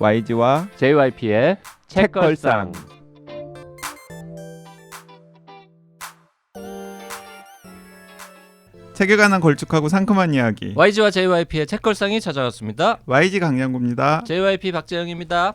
YG와 JYP의 책걸상. 책에 관한 걸쭉하고 상큼한 이야기. YG와 JYP의 책걸상이 찾아왔습니다. YG 강량구입니다. JYP 박재영입니다.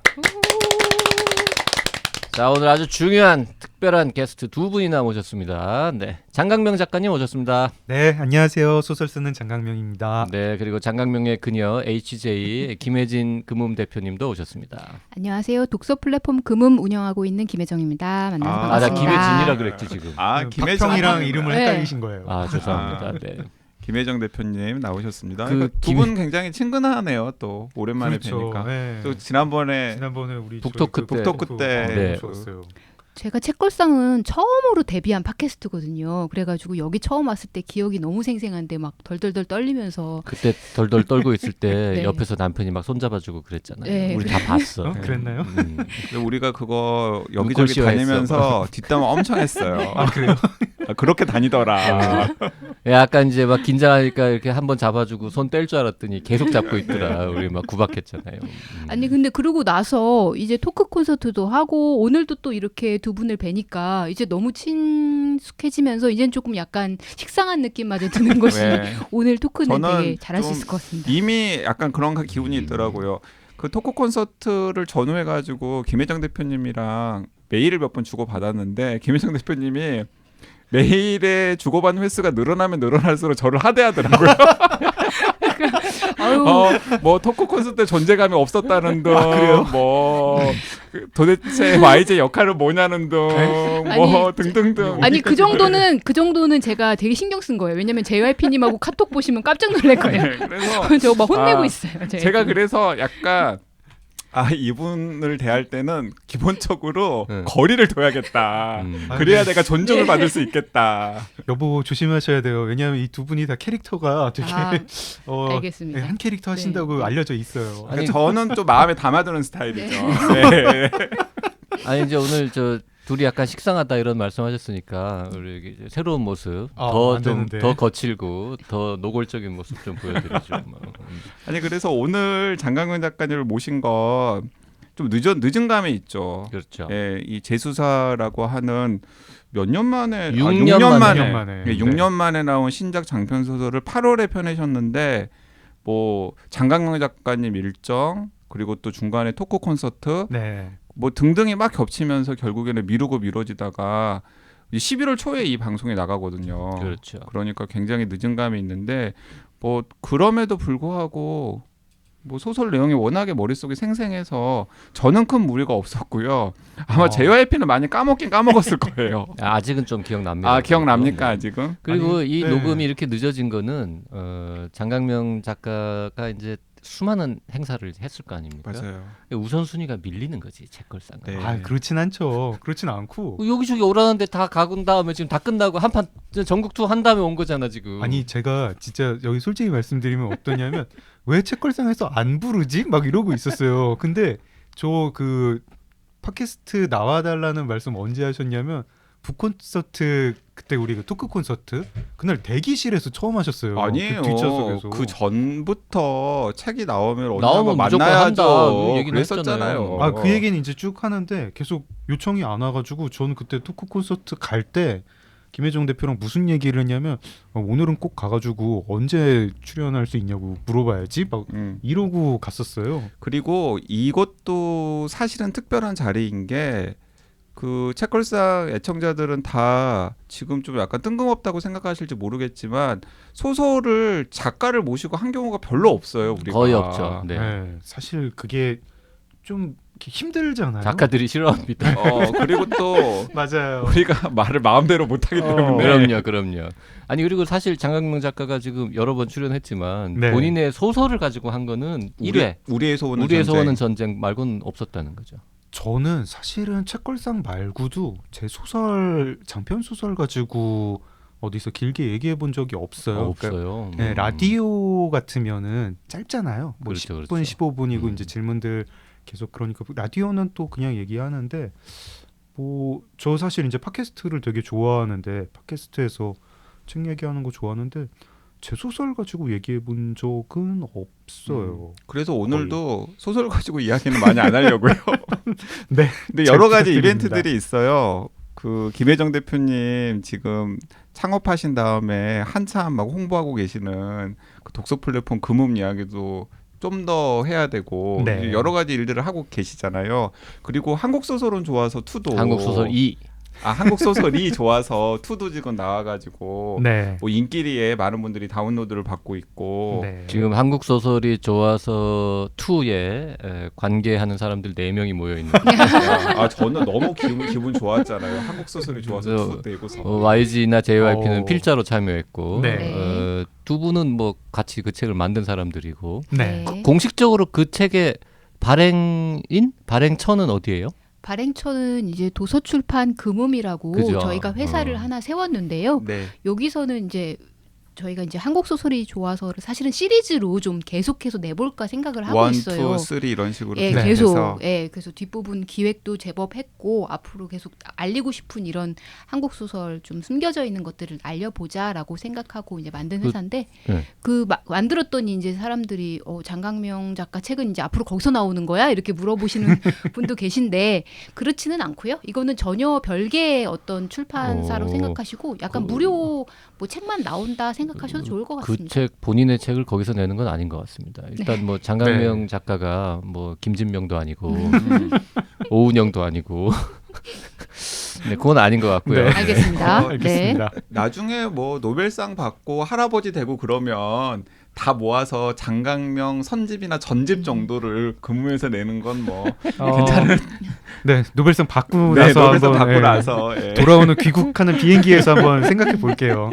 자, 오늘 아주 중요한 특별한 게스트 두 분이나 모셨습니다. 네, 장강명 작가님 오셨습니다. 네, 안녕하세요. 소설 쓰는 장강명입니다. 네, 그리고 장강명의 그녀 HJ 김혜진 금음 대표님도 오셨습니다. 안녕하세요. 독서 플랫폼 금음 운영하고 있는 김혜정입니다. 만나서 나 반갑습니다. 김혜진이라 그랬지 지금. 박평이랑 이름을 네. 헷갈리신 거예요. 아, 죄송합니다. 네. 김혜정 대표님 나오셨습니다. 그 그러니까 두 분 굉장히 친근하네요. 또 오랜만에 그렇죠. 뵈니까. 네. 또 지난번에 우리 북토크 때. 북토크 때 네. 좋았어요. 제가 책걸상은 처음으로 데뷔한 팟캐스트거든요. 그래가지고 여기 처음 왔을 때 기억이 너무 생생한데 막 덜덜덜 떨리면서 그때 덜덜 떨고 있을 때 네. 옆에서 남편이 막 손잡아주고 그랬잖아요. 네, 우리 다 봤어. 그랬나요? 근데 우리가 그거 여기저기 눈꼴시효했어. 다니면서 뒷담화 엄청 했어요. 아, 그래요? 그렇게 다니더라. 약간 이제 막 긴장하니까 이렇게 한번 잡아주고 손 뗄 줄 알았더니 계속 잡고 있더라. 우리 막 구박했잖아요. 아니 근데 그러고 나서 이제 토크 콘서트도 하고 오늘도 또 이렇게 두 분을 뵈니까 이제 너무 친숙해지면서 이젠 조금 약간 식상한 느낌마저 드는 것이 네. 오늘 토크는 저는 되게 잘할 수 좀 있을 것 같습니다. 이미 약간 그런 기운이 있더라고요. 그 토크 콘서트를 전후해가지고 김혜정 대표님이랑 메일을 몇 번 주고 받았는데 김혜정 대표님이 메일에 주고받는 횟수가 늘어나면 늘어날수록 저를 하대하더라고요. 아유, 뭐 토크 콘서트 존재감이 없었다는 등, 그래요? 뭐 도대체 YJ 역할은 뭐냐는 등, 뭐 아니, 등등등. 아니 그 정도는 제가 되게 신경 쓴 거예요. 왜냐면 JYP님하고 카톡 보시면 깜짝 놀랄 거예요. 네, 그래서 저 막 혼내고 있어요. 제가 그래서 약간 이분을 대할 때는 기본적으로 거리를 둬야겠다. 그래야 내가 존중을 받을 수 있겠다. 여보 조심하셔야 돼요. 왜냐하면 이 두 분이 다 캐릭터가 되게 알겠습니다. 한 캐릭터 하신다고 알려져 있어요. 그러니까 저는 좀 마음에 담아두는 스타일이죠. 네. 아니 이제 오늘 저 둘이 약간 식상하다 이런 말씀하셨으니까 우리 이제 새로운 모습 더 안 좀 되는데. 더 거칠고 더 노골적인 모습 좀 보여드리죠. 뭐. 아니 그래서 오늘 장강현 작가님을 모신 건 좀 늦은 감이 있죠. 그렇죠. 예, 이 재수사라고 하는 몇 년 만에 6년 만에. 6년 만에. 예, 6년 만에 나온 신작 장편 소설을 8월에 펴내셨는데 뭐 장강영 작가님 일정 그리고 또 중간에 토크 콘서트 네. 뭐 등등이 막 겹치면서 결국에는 미루어지다가 11월 초에 이 방송에 나가거든요. 그렇죠. 그러니까 굉장히 늦은 감이 있는데 뭐 그럼에도 불구하고 뭐 소설 내용이 워낙에 머릿속에 생생해서 저는 큰 무리가 없었고요. 아마 JYP는 많이 까먹긴 까먹었을 거예요. 아직은 좀 기억납니다. 기억납니까 아직은? 그리고 아니, 이 네. 녹음이 이렇게 늦어진 거는 장강명 작가가 이제 수많은 행사를 했을 거 아닙니까? 맞아요. 우선순위가 밀리는 거지 책걸상은. 네. 그렇진 않죠. 그렇진 않고. 여기저기 오라는데 다 가군 다음에 지금 다 끝나고 한 판 전국 투어 한 다음에 온 거잖아 지금. 아니 제가 진짜 여기 솔직히 말씀드리면 어떠냐면 왜 책걸상에서 안 부르지? 막 이러고 있었어요. 근데 저 그 팟캐스트 나와달라는 말씀 언제 하셨냐면 북콘서트 그때 우리 그 토크 콘서트 그날 대기실에서 처음 하셨어요. 아니에요. 그 뒷좌석에서. 그 전부터 책이 나오면 언제 나오면 한번 무조건 만나야죠. 한다. 그 얘기는 그랬었잖아요. 했잖아요. 그 얘기는 이제 쭉 하는데 계속 요청이 안 와가지고 저는 그때 토크 콘서트 갈 때 김혜정 대표랑 무슨 얘기를 했냐면 오늘은 꼭 가가지고 언제 출연할 수 있냐고 물어봐야지 막 이러고 갔었어요. 그리고 이것도 사실은 특별한 자리인 게 그 책걸상 애청자들은 다 지금 좀 약간 뜬금없다고 생각하실지 모르겠지만 소설을 작가를 모시고 한 경우가 별로 없어요. 우리가. 거의 없죠. 네. 네, 사실 그게 좀 이렇게 힘들잖아요. 작가들이 싫어합니다. 그리고 또 맞아요. 우리가 말을 마음대로 못하기 때문에 그럼요. 아니 그리고 사실 장강명 작가가 지금 여러 번 출연했지만 네. 본인의 소설을 가지고 한 거는 1회 우리의 소원은 우리의 전쟁. 소원은 전쟁 말고는 없었다는 거죠. 저는 사실은 책걸상 말고도 제 소설 장편 소설 가지고 어디서 길게 얘기해 본 적이 없어요. 없어요. 네, 라디오 같으면은 짧잖아요. 뭐 그렇죠, 10분, 그렇죠. 15분이고 이제 질문들 계속 그러니까 라디오는 또 그냥 얘기하는데 뭐 저 사실 이제 팟캐스트를 되게 좋아하는데 팟캐스트에서 책 얘기하는 거 좋아하는데 제 소설 가지고 얘기해 본 적은 없어요. 그래서 오늘도 소설 가지고 이야기는 많이 안 하려고요. 네. 근데 잘 여러 가지 부탁드립니다. 이벤트들이 있어요. 그 김혜정 대표님 지금 창업하신 다음에 한참 막 홍보하고 계시는 그 독서 플랫폼 금음 이야기도 좀 더 해야 되고 네. 이제 여러 가지 일들을 하고 계시잖아요. 그리고 한국 소설은 좋아서 투도 한국 소설 2 한국 소설이 좋아서 투도 지금 나와가지고 네. 뭐 인기리에 많은 분들이 다운로드를 받고 있고 네. 지금 한국 소설이 좋아서 2에 관계하는 사람들 4명이 모여 있는. 저는 너무 기분 좋았잖아요. 한국 소설이 좋아서 그래서 투 내고서 YG나 JYP는 오. 필자로 참여했고 네. 두 분은 뭐 같이 그 책을 만든 사람들이고 네. 공식적으로 그 책의 발행처는 어디예요? 발행처는 이제 도서출판 금음이라고 그죠. 저희가 회사를 하나 세웠는데요. 네. 여기서는 이제 저희가 이제 한국 소설이 좋아서를 사실은 시리즈로 좀 계속해서 내볼까 생각을 하고 1, 있어요. 2, 3 이런 식으로 예, 네. 계속. 해서 예, 그래서 뒷부분 기획도 제법 했고 앞으로 계속 알리고 싶은 이런 한국 소설 좀 숨겨져 있는 것들을 알려보자라고 생각하고 이제 만든 회사인데 네. 만들었더니 이제 사람들이 장강명 작가 책은 이제 앞으로 거기서 나오는 거야 이렇게 물어보시는 분도 계신데 그렇지는 않고요. 이거는 전혀 별개의 어떤 출판사로 생각하시고 약간 무료 뭐 책만 나온다 생각하셔도 좋을 것 그 같습니다. 책 본인의 책을 거기서 내는 건 아닌 것 같습니다. 일단 뭐 장강명 작가가 뭐 김진명도 아니고 오은영도 아니고 네, 그건 아닌 것 같고요. 네. 알겠습니다. 네. 알겠습니다. 나중에 뭐 노벨상 받고 할아버지 되고 그러면 다 모아서 장강명 선집이나 전집 정도를 금음에서 내는 건 뭐 괜찮은. 네, 노벨상 받고 네, 나서 노벨상 한번 받고 나서 예. 돌아오는 귀국하는 비행기에서 한번 생각해 볼게요.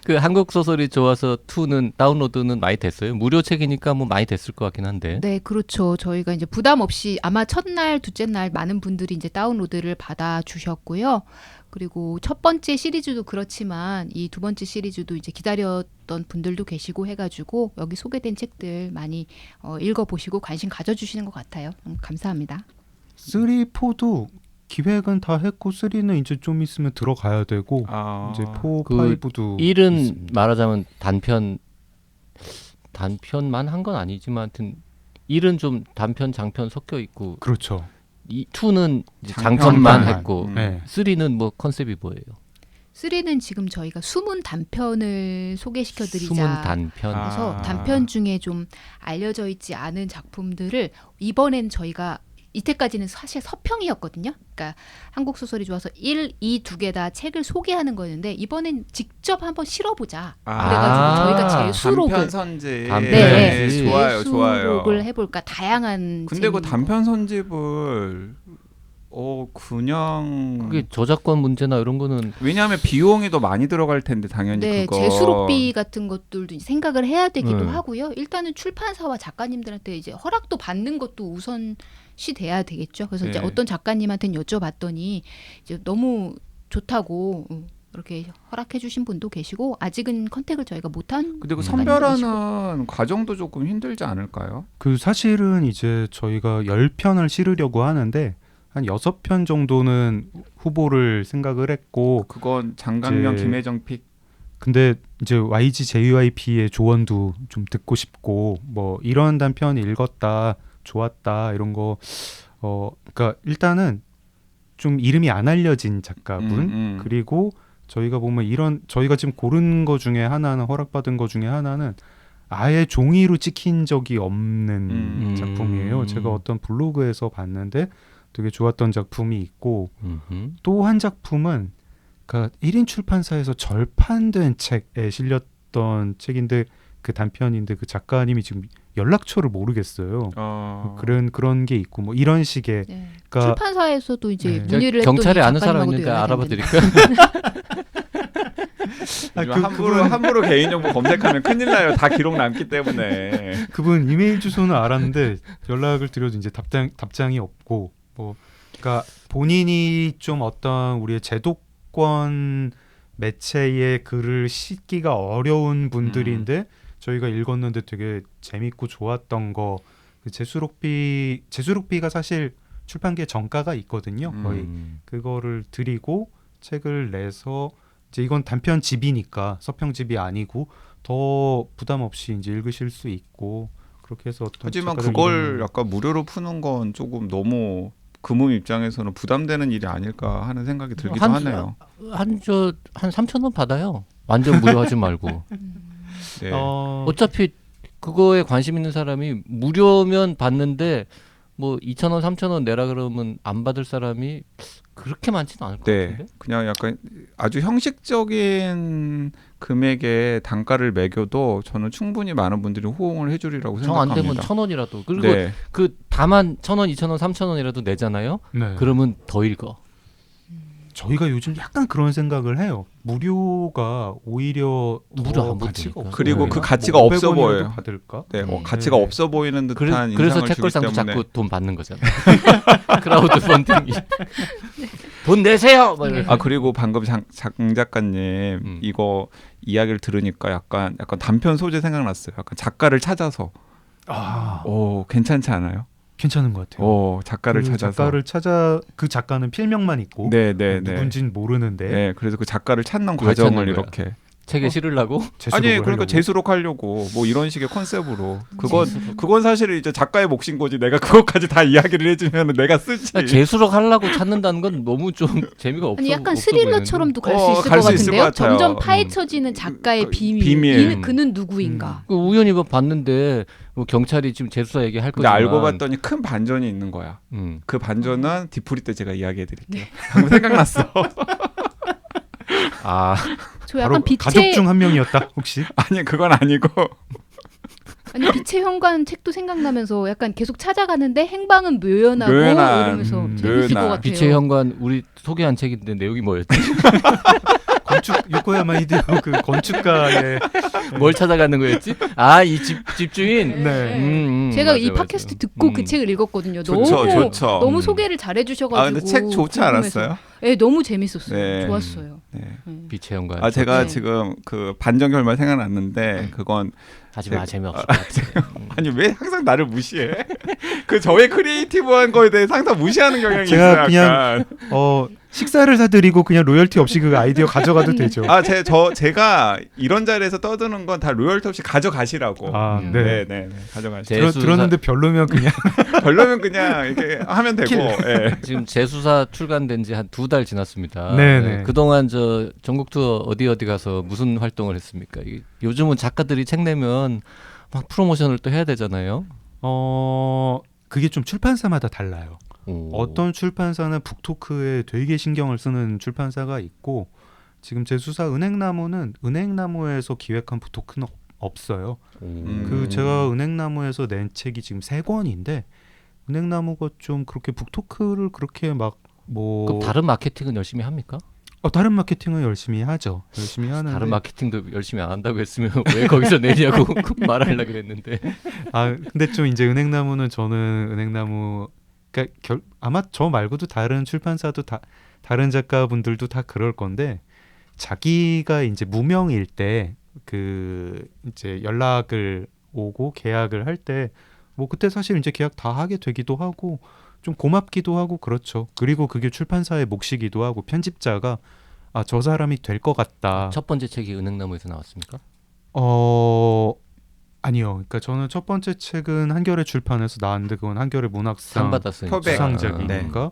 그 한국 소설이 좋아서 2는 다운로드는 많이 됐어요. 무료 책이니까 뭐 많이 됐을 것 같긴 한데. 네, 그렇죠. 저희가 이제 부담 없이 아마 첫날, 둘째 날 많은 분들이 이제 다운로드를 받아 주셨고요. 그리고 첫 번째 시리즈도 그렇지만 이 두 번째 시리즈도 이제 기다렸던 분들도 계시고 해가지고 여기 소개된 책들 많이 읽어보시고 관심 가져주시는 것 같아요. 감사합니다. 3, 4도 기획은 다 했고 3는 이제 좀 있으면 들어가야 되고 이제 4, 그 5도 1은 말하자면 단편만 한 건 아니지만 하여튼 1은 좀 단편 장편 섞여 있고 그렇죠. 2는 장편만. 장편만 했고 네. 3는 뭐 컨셉이 뭐예요? 3는 지금 저희가 숨은 단편을 소개시켜드리자. 숨은 단편. 그래서 아. 단편 중에 좀 알려져 있지 않은 작품들을 이번엔 저희가 이때까지는 사실 서평이었거든요. 그러니까 한국 소설이 좋아서 1, 2 두 개 다 책을 소개하는 거였는데 이번엔 직접 한번 실어보자. 그래가지고 저희가 제수록을 단편 선집. 단편 네, 선집. 좋아요, 좋아요. 제수록을 해볼까 다양한. 근데 그 재미있는 단편 선집을 그냥 그게 저작권 문제나 이런 거는 왜냐하면 비용이 더 많이 들어갈 텐데 당연히 네, 그거 제수록비 같은 것들도 생각을 해야 되기도 네. 하고요. 일단은 출판사와 작가님들한테 이제 허락도 받는 것도 우선시 돼야 되겠죠. 그래서 이제 네. 어떤 작가님한테는 여쭤봤더니 이제 너무 좋다고 이렇게 허락해주신 분도 계시고 아직은 컨택을 저희가 못한. 근데 그 작가님도 선별하는 과정도 조금 힘들지 않을까요? 그 사실은 이제 저희가 10편을 실으려고 하는데 한 6편 정도는 후보를 생각을 했고 그건 장강명, 이제- 김혜정 픽. 근데 이제 YG JYP의 조언도 좀 듣고 싶고 뭐 이런 단편 읽었다 좋았다 이런 거 그러니까 일단은 좀 이름이 안 알려진 작가분 그리고 저희가 보면 이런 저희가 지금 고른 거 중에 하나는 허락받은 거 중에 하나는 아예 종이로 찍힌 적이 없는 작품이에요. 제가 어떤 블로그에서 봤는데 되게 좋았던 작품이 있고 또 한 작품은 그러니까 1인 출판사에서 절판된 책에 실렸던 책인데 그 단편인데 그 작가님이 지금 연락처를 모르겠어요. 그런 게 있고 뭐 이런 식의 네. 그러니까 출판사에서도 이제 네. 문의를 경찰에 했더니 아는 사람 작가님하고도 있는데 연락이 안 알아봐 드릴까요? 요즘 함부로 개인정보 검색하면 큰일 나요. 다 기록 남기 때문에. 그분 이메일 주소는 알았는데 연락을 드려도 이제 답장이 없고 뭐 그러니까 본인이 좀 어떤 우리의 제도권 매체의 글을 싣기가 어려운 분들인데 저희가 읽었는데 되게 재밌고 좋았던 거 그 제수록비가 사실 출판기에 정가가 있거든요. 거의 그거를 드리고 책을 내서 이제 이건 단편집이니까 서평집이 아니고 더 부담 없이 이제 읽으실 수 있고 그렇게 해서 어떤 하지만 작가들 그걸 이름을- 약간 무료로 푸는 건 조금 너무 금음 입장에서는 부담되는 일이 아닐까 하는 생각이 들기도 하네요. 한 3,000원 받아요. 완전 무료하지 말고. 네. 어차피 그거에 관심 있는 사람이 무료면 받는데 뭐 2,000원, 3,000원 내라 그러면 안 받을 사람이 그렇게 많지는 않을 것 네, 같은데. 그냥 약간 아주 형식적인 금액의 단가를 매겨도 저는 충분히 많은 분들이 호응을 해주리라고 정 안 생각합니다. 되면 1,000원이라도. 그리고 네, 그 다만 1,000원, 2,000원, 3,000원이라도 내잖아요. 네. 그러면 더 읽어. 저희가 요즘 약간 그런 생각을 해요. 무료가 오히려 무료 더 안 가치가 받으니까. 없어. 그리고 보이나? 그 가치가 뭐 없어 500원이라도 보여요. 받을까? 네, 가치가 네. 없어 보이는 듯한 그래서 인상을 주기 책걸상도 때문에. 자꾸 돈 받는 거잖아. 크라우드 펀딩이. 돈 내세요. 막 이러면서. 아 그리고 방금 장 작가님 이거 이야기를 들으니까 약간 단편 소재 생각났어요. 약간 작가를 찾아서 오 괜찮지 않아요? 괜찮은 것 같아요. 오 작가를 그 찾아서 작가를 찾아 그 작가는 필명만 있고 네네네. 누군진 모르는데 네, 그래서 그 작가를 찾는 왜 과정을 찾는 거야? 이렇게 책에 실으려고. 재수록을 아니 그러니까 하려고. 재수록하려고 뭐 이런 식의 컨셉으로 그건 사실 이제 작가의 몫인 거지. 내가 그것까지 다 이야기를 해주면 내가 쓰지. 그러니까 재수록 하려고 찾는다는 건 너무 좀 재미가 없어. 아니 약간 없어 스릴러처럼도 갈 수 어, 있을 갈 것 수 있을 같은데요. 것 같아요. 점점 파헤쳐지는 작가의 그 비밀. 비밀. 그는 누구인가. 그 우연히 뭐 봤는데 뭐 경찰이 지금 재수사 얘기할 근데 거지만. 알고 봤더니 큰 반전이 있는 거야. 음. 그 반전은 디프리 때 제가 이야기해드릴게요. 방금 생각났어. 아 저 바로 약간 가족 빛의 중 한 명이었다 혹시? 아니 그건 아니고 아니 빛의 현관 책도 생각나면서 약간 계속 찾아가는데 행방은 묘연하고 묘연한, 이러면서 재밌을 묘연한. 것 같아요. 빛의 현관 우리 소개한 책인데 내용이 뭐였지? 건축 요코야마 히데오 그 건축가의 뭘 찾아가는 거였지? 아 이 집주인. 네. 제가 맞아, 이 맞아. 팟캐스트 듣고 그 음. 책을 읽었거든요. 좋죠, 좋죠. 너무 소개를 잘해주셔가지고. 아 근데 책 좋지 궁금해서. 않았어요? 네, 너무 재밌었어요. 네. 좋았어요. 네. 빛의 현관. 아 제가 네. 지금 그 반전 결말 생각났는데 그건 하지마 제- 재미없을 것 같아. 아니 왜 항상 나를 무시해? 그 저의 크리에이티브한 거에 대해서 항상 무시하는 경향이 제가 있어요. 그냥 약간. 식사를 사드리고 그냥 로열티 없이 그 아이디어 가져가도 되죠. 제가 이런 자리에서 떠드는 건 다 로열티 없이 가져가시라고. 아, 네. 네, 가져가시. 재수사- 들었는데 별로면 그냥 별로면 그냥 이렇게 하면 되고. 예. 지금 재수사 출간된 지 한 2달 지났습니다. 네네. 그동안 저 전국 투어 어디 가서 무슨 활동을 했습니까? 요즘은 작가들이 책 내면 막 프로모션을 또 해야 되잖아요. 그게 좀 출판사마다 달라요. 오. 어떤 출판사는 북토크에 되게 신경을 쓰는 출판사가 있고 지금 제수사 은행나무는 은행나무에서 기획한 북토크는 없어요. 그 제가 은행나무에서 낸 책이 지금 3권인데 은행나무가 좀 그렇게 북토크를 그렇게 막 뭐 그럼 다른 마케팅은 열심히 합니까? 다른 마케팅은 열심히 하죠. 열심히 하는데 다른 마케팅도 열심히 안 한다고 했으면 왜 거기서 내냐고 말하려고 그랬는데. 근데 좀 이제 은행나무는 저는 은행나무 그러니까 아마 저 말고도 다른 출판사도 다른 작가분들도 다 그럴 건데 자기가 이제 무명일 때 그 이제 연락을 오고 계약을 할 때 뭐 그때 사실 이제 계약 다 하게 되기도 하고 좀 고맙기도 하고 그렇죠. 그리고 그게 출판사의 몫이기도 하고 편집자가 저 사람이 될 것 같다. 첫 번째 책이 은행나무에서 나왔습니까? 아니요. 그러니까 저는 첫 번째 책은 한겨레 출판에서 나왔는데 그건 한겨레 문학상 상 받았으니까. 표백. 수상작이니까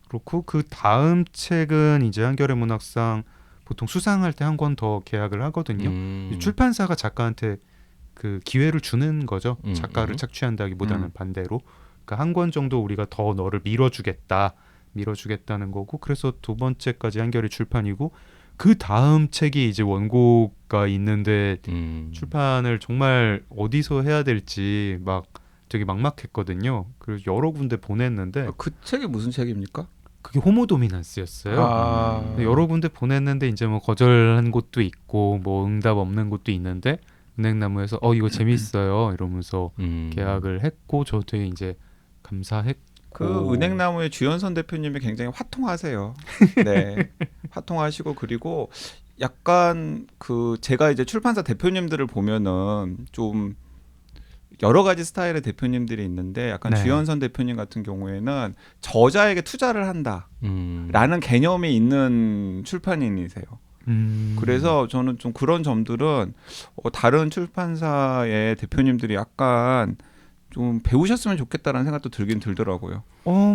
그렇고 그 다음 책은 이제 한겨레 문학상 보통 수상할 때 한 권 더 계약을 하거든요. 이 출판사가 작가한테 그 기회를 주는 거죠. 작가를 착취한다기보다는 반대로. 그러니까 한 권 정도 우리가 더 너를 밀어주겠다는 거고 그래서 두 번째까지 한겨레 출판이고 그 다음 책이 이제 원고가 있는데 출판을 정말 어디서 해야 될지 막 되게 막막했거든요. 그래서 여러 군데 보냈는데 그 책이 무슨 책입니까? 그게 호모도미넌스였어요. 여러 군데 보냈는데 이제 뭐 거절한 곳도 있고 뭐 응답 없는 곳도 있는데 은행나무에서 이거 재밌어요 이러면서 계약을 했고 저 되게 이제 감사했고 그 은행나무의 주연선 대표님이 굉장히 화통하세요. 네, 화통하시고 그리고 약간 그 제가 이제 출판사 대표님들을 보면은 좀 여러 가지 스타일의 대표님들이 있는데 약간 네. 주연선 대표님 같은 경우에는 저자에게 투자를 한다라는 개념이 있는 출판인이세요. 그래서 저는 좀 그런 점들은 다른 출판사의 대표님들이 약간 좀 배우셨으면 좋겠다라는 생각도 들긴 들더라고요.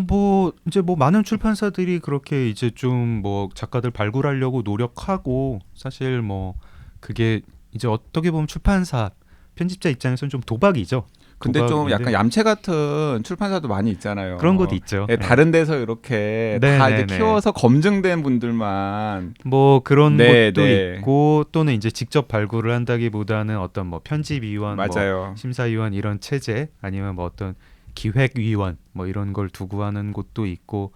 뭐 이제 뭐 많은 출판사들이 그렇게 이제 좀 뭐 작가들 발굴하려고 노력하고 사실 뭐 그게 이제 어떻게 보면 출판사 편집자 입장에서는 좀 도박이죠. 근데 좀 도박인데 약간 얌체 같은 출판사도 많이 있잖아요. 그런 것도 있죠. 네, 다른 데서 이렇게 네, 다 네, 이제 네. 키워서 검증된 분들만 뭐 그런 네, 것도 네. 있고 또는 이제 직접 발굴을 한다기보다는 어떤 뭐 편집위원, 뭐 맞아요. 심사위원 이런 체제 아니면 뭐 어떤 기획위원 뭐 이런 걸 두고 하는 곳도 있고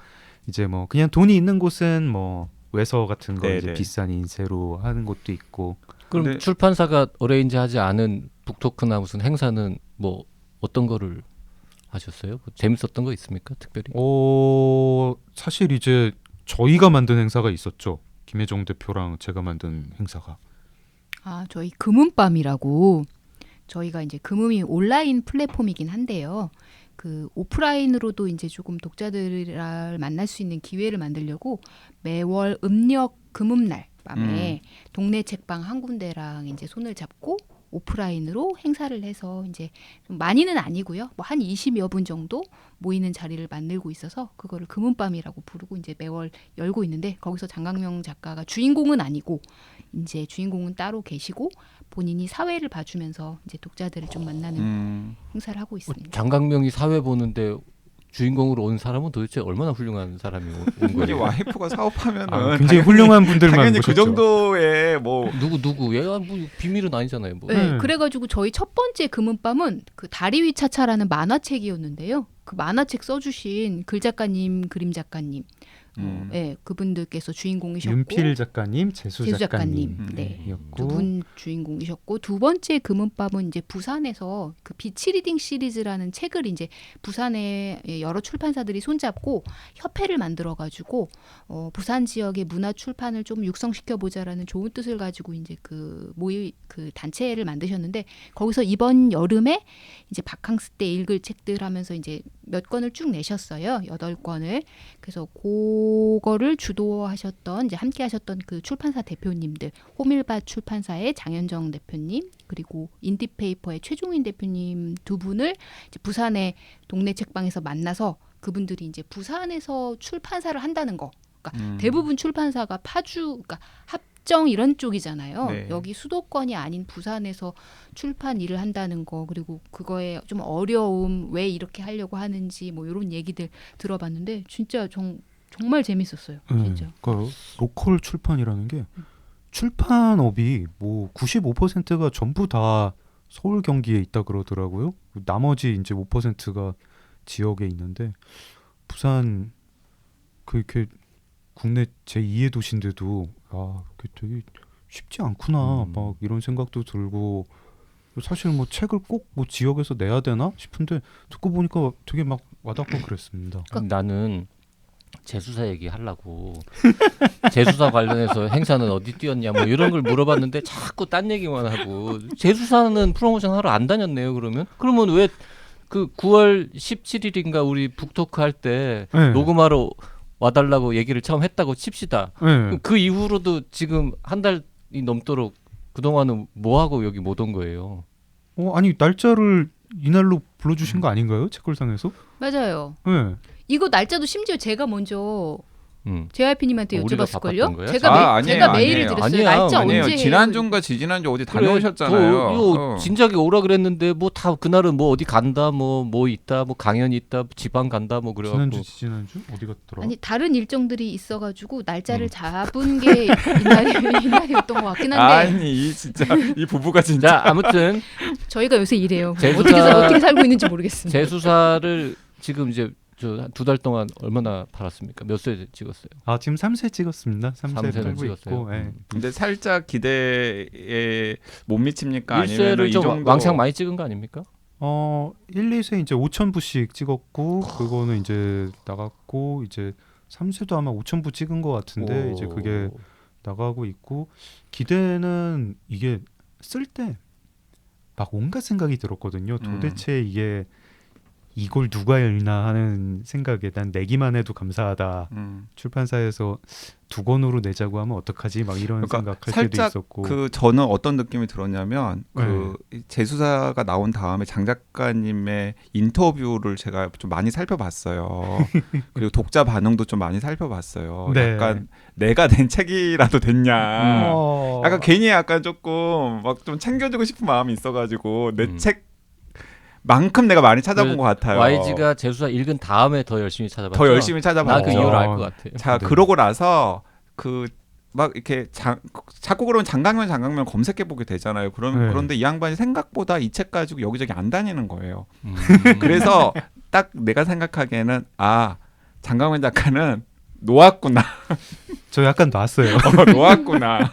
이제 뭐 그냥 돈이 있는 곳은 뭐 외서 같은 거 네, 이제 네. 비싼 인쇄로 하는 곳도 있고 그럼 근데- 출판사가 어레인지하지 않은 북토크나 무슨 행사는 뭐 어떤 거를 하셨어요? 뭐 재밌었던 거 있습니까? 특별히? 사실 이제 저희가 만든 행사가 있었죠. 김혜정 대표랑 제가 만든 행사가. 저희 금음밤이라고 저희가 이제 금음이 온라인 플랫폼이긴 한데요. 그 오프라인으로도 이제 조금 독자들을 만날 수 있는 기회를 만들려고 매월 음력 금음날 밤에 동네 책방 한 군데랑 이제 손을 잡고 오프라인으로 행사를 해서 이제 좀 많이는 아니고요. 뭐 한 20여 분 정도 모이는 자리를 만들고 있어서 그거를 금은밤이라고 부르고 이제 매월 열고 있는데 거기서 장강명 작가가 주인공은 아니고 이제 주인공은 따로 계시고 본인이 사회를 봐주면서 이제 독자들을 좀 만나는 행사를 하고 있습니다. 장강명이 사회 보는데 주인공으로 온 사람은 도대체 얼마나 훌륭한 사람이 온 이게 거예요? 와이프가 사업하면은 굉장히 훌륭한 분들만 당연히 모셨죠. 그 정도의 뭐 누구? 얘가 뭐 비밀은 아니잖아요. 뭐. 네, 그래가지고 저희 첫 번째 금은밤은 그 다리 위 차차라는 만화책이었는데요. 그 만화책 써주신 글 작가님, 그림 작가님, 네, 그분들께서 주인공이셨고 윤필 작가님, 재수 재수 작가님. 작가님, 네. 이었고 두 분 주인공이셨고 두 번째 금은밤은 이제 부산에서 그 비치 리딩 시리즈라는 책을 이제 부산의 여러 출판사들이 손잡고 협회를 만들어 가지고 부산 지역의 문화 출판을 좀 육성시켜 보자라는 좋은 뜻을 가지고 이제 그 단체를 만드셨는데 거기서 이번 여름에 이제 바캉스 때 읽을 책들 하면서 이제 몇 권을 쭉 내셨어요. 8권을. 그래서 그거를 주도하셨던 이제 함께 하셨던 그 출판사 대표님들 호밀밭 출판사의 장현정 대표님 그리고 인디페이퍼의 최종인 대표님 두 분을 이제 부산의 동네 책방에서 만나서 그분들이 이제 부산에서 출판사를 한다는 거. 그러니까 대부분 출판사가 파주, 그러니까 합정 이런 쪽이잖아요. 네. 여기 수도권이 아닌 부산에서 출판 일을 한다는 거 그리고 그거에 좀 어려움 왜 이렇게 하려고 하는지 뭐 이런 얘기들 들어봤는데 진짜 정말 재밌었어요. 진짜. 그러니까 로컬 출판이라는 게 출판업이 뭐 95%가 전부 다 서울 경기에 있다 그러더라고요. 나머지 이제 5%가 지역에 있는데 부산 그렇게 국내 제2의 도시인데도 그게 되게 쉽지 않구나 막 이런 생각도 들고 사실 뭐 책을 꼭 뭐 지역에서 내야 되나 싶은데 듣고 보니까 되게 막 와닿고 그랬습니다. 나는 재수사 얘기하려고 재수사 관련해서 행사는 어디 뛰었냐 뭐 이런 걸 물어봤는데 자꾸 딴 얘기만 하고 재수사는 프로모션 하러 안 다녔네요. 그러면 왜 그 9월 17일인가 우리 북토크 할 때 네. 녹음하러 와달라고 얘기를 처음 했다고 칩시다. 네. 그 이후로도 지금 한 달이 넘도록 그동안은 뭐 하고 여기 못 온 거예요? 아니 날짜를 이날로 불러주신 거 아닌가요? 책걸상에서? 맞아요. 네. 이거 날짜도 심지어 제가 먼저 JYP님한테 우리가 여쭤봤을걸요? 바빴던 거야? 제가 아니에요, 제가 메일을 아니에요. 드렸어요. 아니에요. 날짜 아니에요. 언제 해요? 지난주인가 지지난주 어디 그래, 다녀오셨잖아요. 이거 진작에 오라 그랬는데 뭐 다 그날은 뭐 어디 간다 뭐 있다 뭐 강연 있다 지방 간다 뭐 그래갖고 지난주 어디 갔더라? 아니 다른 일정들이 있어가지고 날짜를 잡은 게 이날이었던 것 같긴 한데 아니 진짜 이 부부가 진짜 자 아무튼 저희가 요새 이래요. 재수사- 어떻게 살고 있는지 모르겠습니다. 재수사를 지금 이제 저 2달 동안 얼마나 팔았습니까? 몇 세 찍었어요? 지금 3세 찍었습니다. 3세 3세는 팔고 찍었어요. 있고. 예. 근데 살짝 기대에 못 미칩니까? 아니면 1세를 이 좀 정도 왕창 많이 찍은 거 아닙니까? 1, 2세 이제 5,000부씩 찍었고 그거는 이제 나갔고 이제 3세도 아마 5,000부 찍은 것 같은데 이제 그게 나가고 있고 기대는 이게 쓸 때 막 온갖 생각이 들었거든요. 도대체 이게 이걸 누가 읽나 하는 생각에 난 내기만 해도 감사하다. 출판사에서 2권으로 내자고 하면 어떡하지? 막 이런 그러니까 생각할 때도 살짝 있었고. 그 저는 어떤 느낌이 들었냐면 그 재수사가 나온 다음에 장 작가님의 인터뷰를 제가 좀 많이 살펴봤어요. 그리고 독자 반응도 좀 많이 살펴봤어요. 네. 약간 내가 낸 책이라도 됐냐. 어. 약간 괜히 약간 조금 막 좀 챙겨주고 싶은 마음이 있어가지고 내 책만큼 내가 많이 찾아본 그 것 같아요. YG가 재수사 읽은 다음에 더 열심히 찾아봤죠. 더 열심히 찾아봤죠. 나 그 이유를 알 것 같아. 자 네. 그러고 나서 그 막 이렇게 자꾸 그러면 장강면 검색해 보게 되잖아요. 네. 그런데 이 양반이 생각보다 이 책 가지고 여기저기 안 다니는 거예요. 음. 그래서 딱 내가 생각하기에는 아 장강면 작가는 놓았구나. 저 약간 놨어요. 놓았구나.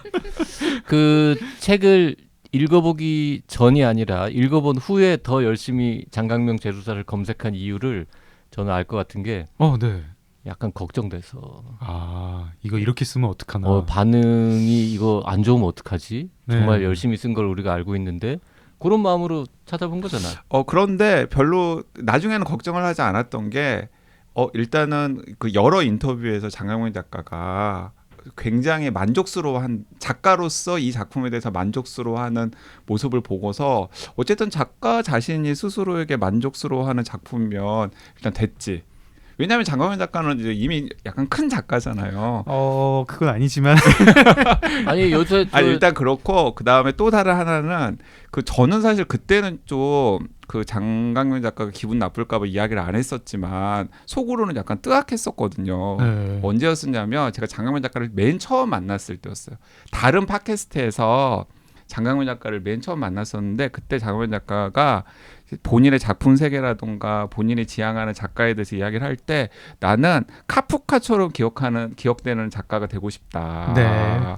그 책을 읽어보기 전이 아니라 읽어본 후에 더 열심히 장강명 재수사를 검색한 이유를 저는 알 것 같은 게 네. 약간 걱정돼서 이거 이렇게 쓰면 어떡하나. 반응이 이거 안 좋으면 어떡하지? 네. 정말 열심히 쓴 걸 우리가 알고 있는데 그런 마음으로 찾아본 거잖아. 그런데 별로 나중에는 걱정을 하지 않았던 게 일단은 그 여러 인터뷰에서 장강명 작가가 굉장히 만족스러워한 작가로서 이 작품에 대해서 만족스러워하는 모습을 보고서 어쨌든 작가 자신이 스스로에게 만족스러워하는 작품이면 일단 됐지. 왜냐하면 장강명 작가는 이제 이미 약간 큰 작가잖아요. 그건 아니지만 아니 요새 일단 그렇고 그 다음에 또 다른 하나는 그 저는 사실 그때는 좀 그 장강명 작가가 기분 나쁠까봐 이야기를 안 했었지만 속으로는 약간 뜨악했었거든요. 네. 언제였었냐면 제가 장강명 작가를 맨 처음 만났을 때였어요. 다른 팟캐스트에서 장강명 작가를 맨 처음 만났었는데 그때 장강명 작가가 본인의 작품 세계라던가 본인이 지향하는 작가에 대해서 이야기를 할 때 나는 카프카처럼 기억되는 작가가 되고 싶다. 네.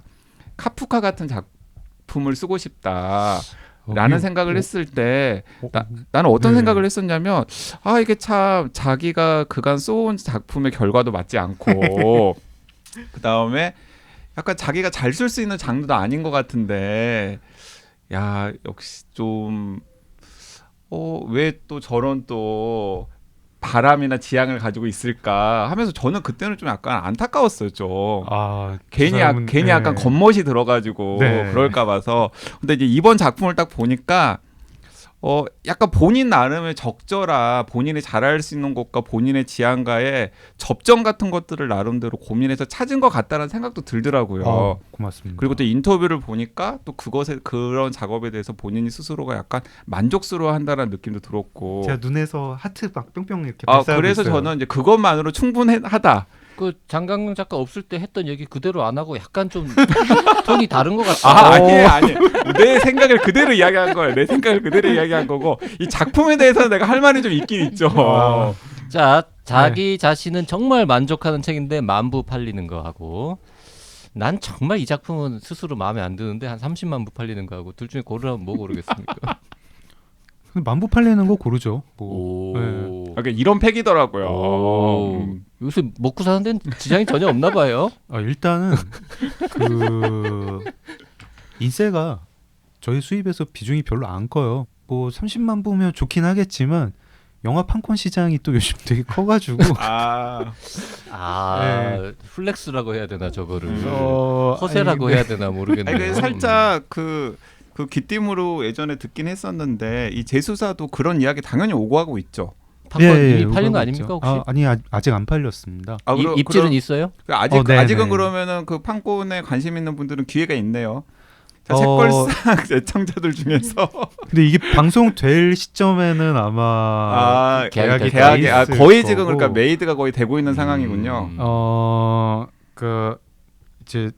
카프카 같은 작품을 쓰고 싶다. 라는 생각을 했을 때 나는 어떤 네. 생각을 했었냐면 이게 참 자기가 그간 써온 작품의 결과도 맞지 않고 그 다음에 약간 자기가 잘 쓸 수 있는 장르도 아닌 것 같은데 야 역시 좀 왜 또 저런 또 바람이나 지향을 가지고 있을까 하면서 저는 그때는 좀 약간 안타까웠어요. 좀 괜히 약간 겉멋이 들어가지고 네. 그럴까 봐서. 근데 이제 이번 작품을 딱 보니까 약간 본인 나름의 적절한 본인이 잘할 수 있는 것과 본인의 지향과의 접점 같은 것들을 나름대로 고민해서 찾은 것 같다는 생각도 들더라고요. 고맙습니다. 그리고 또 인터뷰를 보니까 또 그런 작업에 대해서 본인이 스스로가 약간 만족스러워한다는 느낌도 들었고. 제가 눈에서 하트 막 뿅뿅 이렇게 발사하고 그래서 있어요. 저는 이제 그것만으로 충분하다. 그 장강명 작가 없을 때 했던 얘기 그대로 안 하고 약간 좀 톤이 다른 것 같아. 아니. 내 생각을 그대로 이야기한 거예요. 내 생각을 그대로 이야기한 거고 이 작품에 대해서는 내가 할 말이 좀 있긴 있죠. 자, 자기 자신은 정말 만족하는 책인데 만부 팔리는 거 하고 난 정말 이 작품은 스스로 마음에 안 드는데 한 30만 부 팔리는 거 하고 둘 중에 고르라면 뭐 고르겠습니까? 만부 팔리는 거 고르죠. 오. 네. 그러니까 이런 팩이더라고요. 오. 요새 먹고 사는 데는 지장이 전혀 없나 봐요. 일단은 그 인세가 저희 수입에서 비중이 별로 안 커요. 뭐 30만 부면 좋긴 하겠지만 영화 판권 시장이 또 요즘 되게 커가지고 플렉스라고 해야 되나 저거를 아니, 허세라고 해야 되나 모르겠네요. 아니, 살짝 그 귀띔으로 예전에 듣긴 했었는데 이 재수사도 그런 이야기 당연히 오고 하고 있죠. 판권 이미 팔린 거 아닙니까 혹시? 아니 아직 안 팔렸습니다. 입질은 있어요? 아직은 그러면은 그 판권에 관심 있는 분들은 기회가 있네요. 자, 책걸상 애청자들 중에서 근데 이게 방송될 시점에는 아마 계약이 거의 지금 그러니까 메이드가 거의 되고 있는 상황이군요. 이제